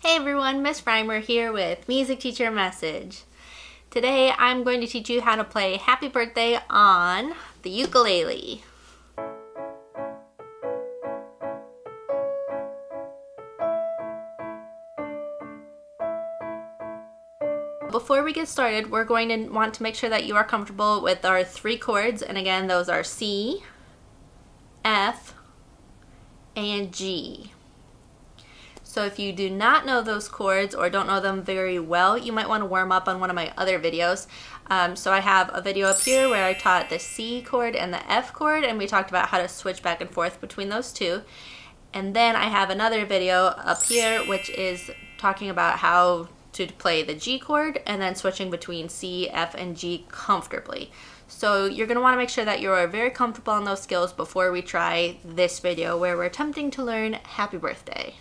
Hey everyone, Miss Reimer here with Music Teacher Message. Today I'm going to teach you how to play Happy Birthday on the ukulele. Before we get started, we're going to want to make sure that you are comfortable with our three chords, and again, those are C, F, and G. So if you do not know those chords or don't know them very well, you might want to warm up on one of my other videos. So I have a video up here where I taught the C chord and the F chord, and we talked about how to switch back and forth between those two. And then I have another video up here which is talking about how to play the G chord and then switching between C, F, and G comfortably. So you're going to want to make sure that you are very comfortable on those skills before we try this video where we're attempting to learn Happy Birthday.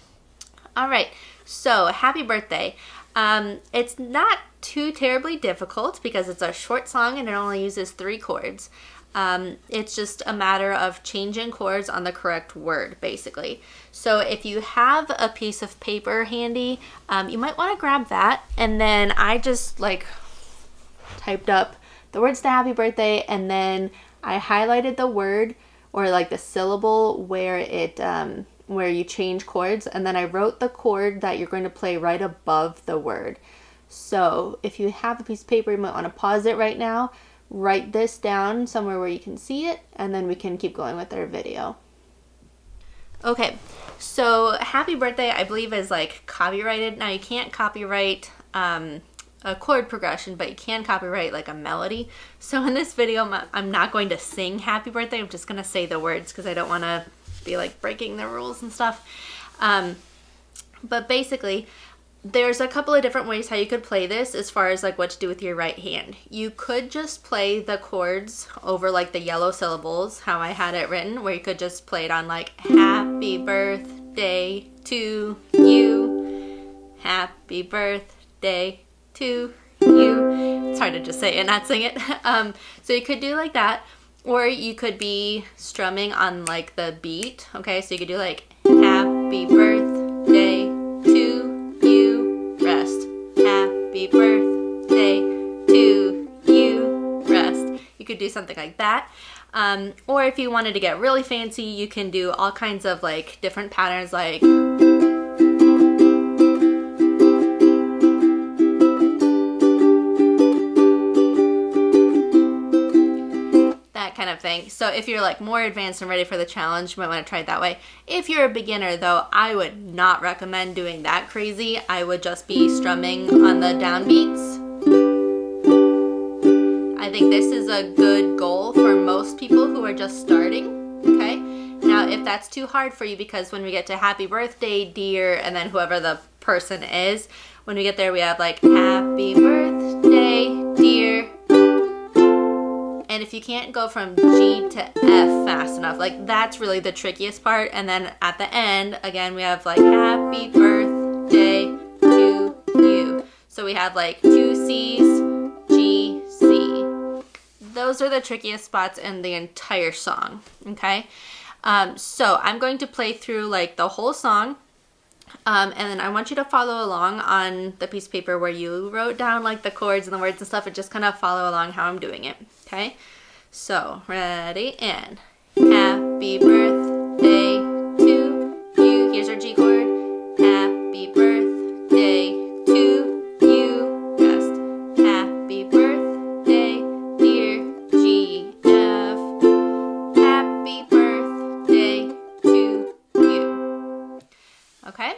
Alright, so Happy Birthday. It's not too terribly difficult because it's a short song and it only uses three chords. It's just a matter of changing chords on the correct word, basically. So if you have a piece of paper handy, you might want to grab that, and then I just typed up the words to Happy Birthday, and then I highlighted the word or the syllable where it where you change chords, and then I wrote the chord that you're going to play right above the word. So if you have a piece of paper, you might want to pause it right now, write this down somewhere where you can see it, and then we can keep going with our video. Okay, so Happy Birthday I believe is copyrighted. Now you can't copyright a chord progression, but you can copyright a melody. So in this video I'm not going to sing Happy Birthday, I'm just going to say the words because I don't want to be breaking the rules and stuff. But basically there's a couple of different ways how you could play this as far as what to do with your right hand. You could just play the chords over the yellow syllables, how I had it written, where you could just play it on Happy Birthday to you, Happy Birthday to you. It's hard to just say it and not sing it. So you could do that, or you could be strumming on the beat. Okay, so you could do Happy Birthday to you, rest. Happy Birthday to you, rest. You could do something like that. Or if you wanted to get really fancy, you can do all kinds of different patterns kind of thing. So if you're more advanced and ready for the challenge, you might want to try it that way. If you're a beginner though, I would not recommend doing that crazy. I would just be strumming on the downbeats. I think this is a good goal for most people who are just starting. Okay, now if that's too hard for you, because when we get to Happy Birthday dear and then whoever the person is, when we get there we have Happy Birthday dear. And if you can't go from G to F fast enough, that's really the trickiest part. And then at the end, again, we have Happy Birthday to you. So we have two C's, G, C. Those are the trickiest spots in the entire song, okay? So I'm going to play through the whole song. And then I want you to follow along on the piece of paper where you wrote down the chords and the words and stuff, and just kind of follow along how I'm doing it, okay? So, ready, and Happy Birthday to you. Here's our G chord. Happy Birthday to you, rest. Happy Birthday, dear G, F. Happy Birthday to you. Okay?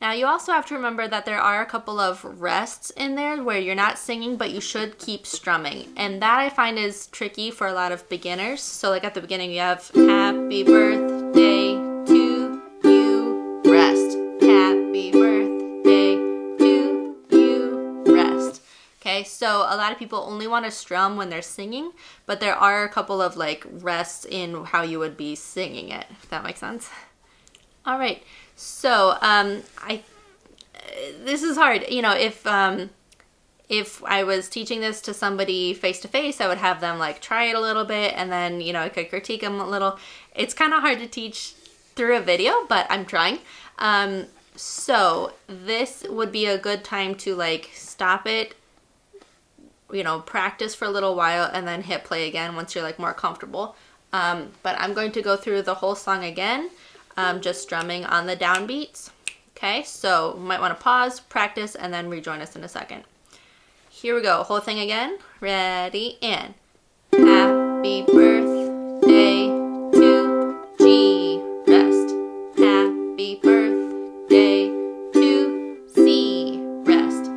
Now you also have to remember that there are a couple of rests in there where you're not singing, but you should keep strumming. And that I find is tricky for a lot of beginners. So at the beginning you have Happy Birthday to you, rest. Happy Birthday to you, rest. Okay, so a lot of people only want to strum when they're singing, but there are a couple of rests in how you would be singing it, if that makes sense. All right. So, this is hard. If I was teaching this to somebody face to face, I would have them try it a little bit, and then, I could critique them a little. It's kind of hard to teach through a video, but I'm trying. So this would be a good time to like stop it, you know, practice for a little while and then hit play again once you're like more comfortable. But I'm going to go through the whole song again, just strumming on the downbeats. Okay, so you might want to pause, practice, and then rejoin us in a second. Here we go, whole thing again. Ready, and happy birthday to G, rest. Happy birthday to C, rest.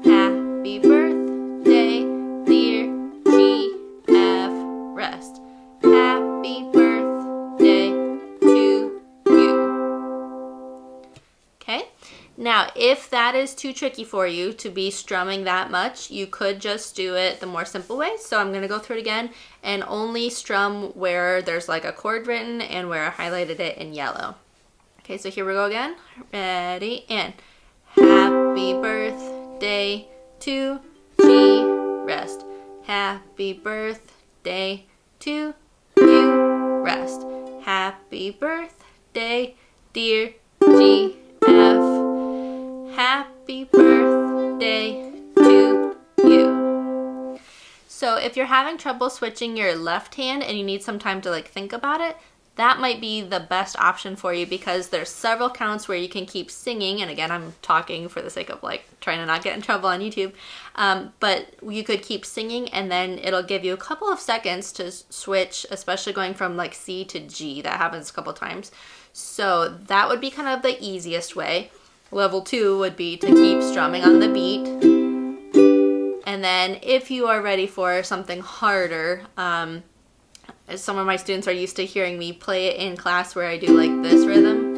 Happy birthday, dear G, F, rest. Happy birthday to you. Okay, now if that is too tricky for you to be strumming that much, you could just do it the more simple way. So I'm going to go through it again and only strum where there's like a chord written and where I highlighted it in yellow. Okay, so here we go again. Ready, and happy birthday to G, rest. Happy birthday to you, rest. Happy birthday, dear G, F. Happy birthday to you. So if you're having trouble switching your left hand and you need some time to like think about it, that might be the best option for you, because there's several counts where you can keep singing. And again, I'm talking for the sake of like trying to not get in trouble on YouTube. But you could keep singing and then it'll give you a couple of seconds to switch, especially going from like C to G. That happens a couple times. So that would be kind of the easiest way. Level 2 would be to keep strumming on the beat. And then if you are ready for something harder, some of my students are used to hearing me play it in class where I do like this rhythm.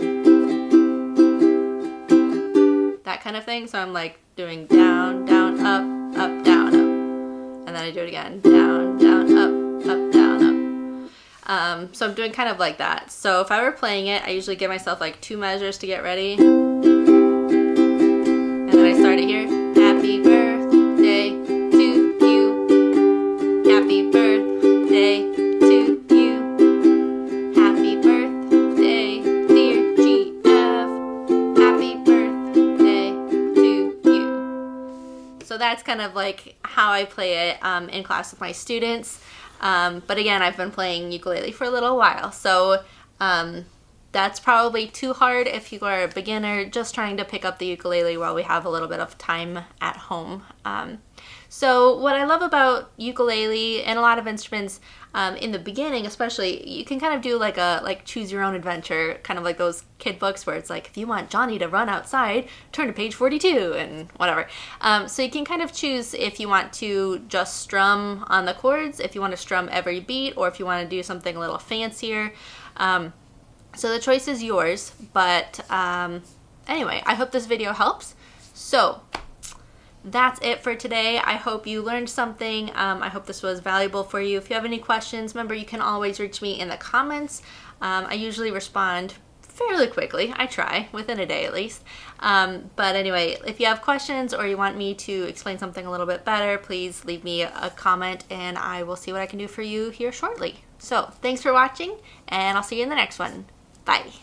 That kind of thing. So I'm like doing down, down, up, up, down, up. And then I do it again. Down, down, up, up, down, up. So I'm doing kind of like that. So if I were playing it, I usually give myself like 2 measures to get ready. And then I start it here. Happy birthday to you. Happy birthday to you. Happy birthday, dear GF. Happy birthday to you. So that's kind of like how I play it in class with my students. But again, I've been playing ukulele for a little while, so that's probably too hard if you are a beginner just trying to pick up the ukulele while we have a little bit of time at home. So what I love about ukulele and a lot of instruments in the beginning especially, you can kind of do like a choose your own adventure, kind of like those kid books where it's like, if you want Johnny to run outside, turn to page 42 and whatever. So you can kind of choose if you want to just strum on the chords, if you want to strum every beat, or if you want to do something a little fancier. So the choice is yours, but anyway, I hope this video helps. So that's it for today. I hope you learned something. I hope this was valuable for you. If you have any questions, remember you can always reach me in the comments. I usually respond fairly quickly. I try, within a day at least. But anyway, if you have questions or you want me to explain something a little bit better, please leave me a comment and I will see what I can do for you here shortly. So thanks for watching, and I'll see you in the next one. Bye.